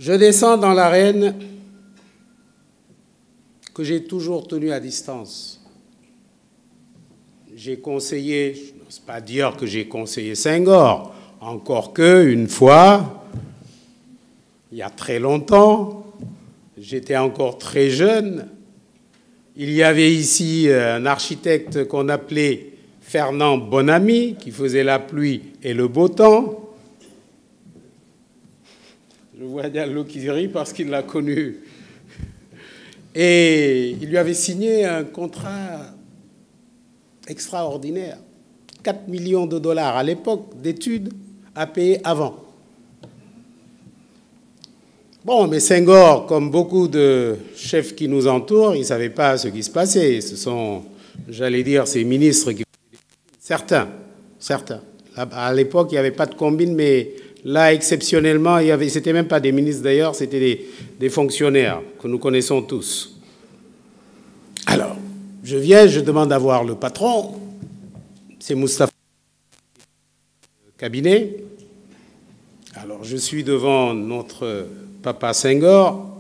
Je descends dans l'arène que j'ai toujours tenue à distance. J'ai conseillé, je n'ose pas dire que j'ai conseillé Senghor, encore que, une fois, il y a très longtemps, j'étais encore très jeune, il y avait ici un architecte qu'on appelait Fernand Bonamy, qui faisait la pluie et le beau temps. Je vois Diallo qui rit parce qu'il l'a connu. Et il lui avait signé un contrat extraordinaire. 4 millions de dollars à l'époque d'études à payer avant. Bon, mais Senghor, comme beaucoup de chefs qui nous entourent, ils ne savaient pas ce qui se passait. Ce sont, j'allais dire, ces ministres qui... Certains. À l'époque, il n'y avait pas de combine, mais là, exceptionnellement, c'était même pas des ministres d'ailleurs, c'était des fonctionnaires que nous connaissons tous. Alors, je viens, je demande à voir le patron, c'est Moustapha Cabinet. Alors, je suis devant notre papa Senghor.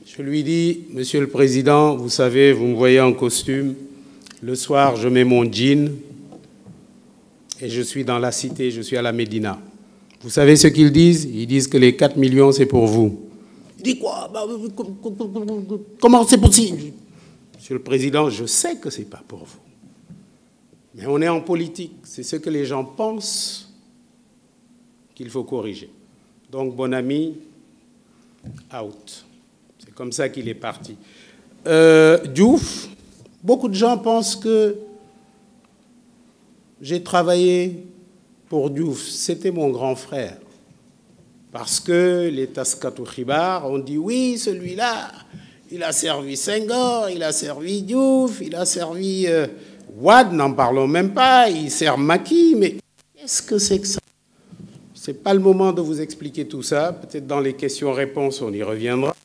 Je lui dis, Monsieur le Président, vous savez, vous me voyez en costume. Le soir, je mets mon jean et je suis dans la cité, je suis à la Médina. Vous savez ce qu'ils disent? Ils disent que les 4 millions, c'est pour vous. Il dit quoi? Comment c'est possible? Monsieur le Président, je sais que ce n'est pas pour vous. Mais on est en politique. C'est ce que les gens pensent qu'il faut corriger. Donc, Bonamy, out. C'est comme ça qu'il est parti. Diouf, beaucoup de gens pensent que j'ai travaillé pour Diouf. C'était mon grand frère. Parce que les Taskatou Khibar ont dit, oui, celui-là, il a servi Senghor, il a servi Diouf, il a servi Wade, n'en parlons même pas, il sert Macky, mais qu'est-ce que c'est que ça? Ce n'est pas le moment de vous expliquer tout ça. Peut-être dans les questions-réponses, on y reviendra.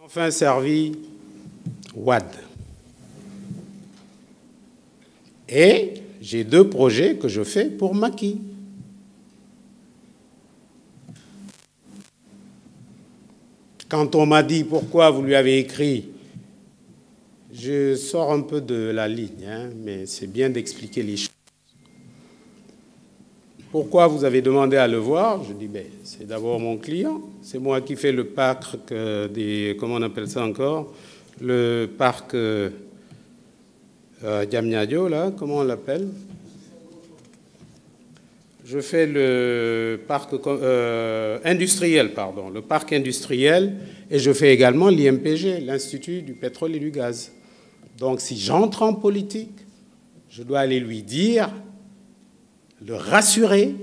Enfin, servi Wade. Et j'ai 2 projets que je fais pour Macky. Quand on m'a dit pourquoi vous lui avez écrit, je sors un peu de la ligne, hein, mais c'est bien d'expliquer les choses. Pourquoi vous avez demandé à le voir? Je dis, ben, c'est d'abord mon client. C'est moi qui fais le parc des... Comment on appelle ça encore? Le parc Diamniadio, là, comment on l'appelle? Je fais le parc industriel, pardon, le parc industriel, et je fais également l'IMPG, l'Institut du pétrole et du gaz. Donc, si j'entre en politique, je dois aller lui dire, le rassurer,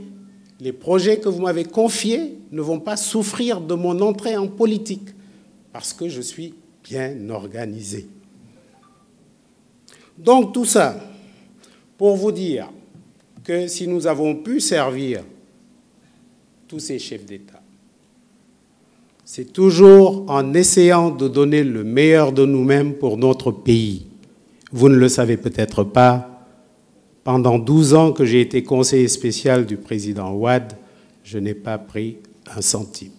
les projets que vous m'avez confiés ne vont pas souffrir de mon entrée en politique, parce que je suis bien organisé. Donc, tout ça, pour vous dire que si nous avons pu servir tous ces chefs d'État, c'est toujours en essayant de donner le meilleur de nous-mêmes pour notre pays. Vous ne le savez peut-être pas, pendant 12 ans que j'ai été conseiller spécial du président Wade, je n'ai pas pris un centime.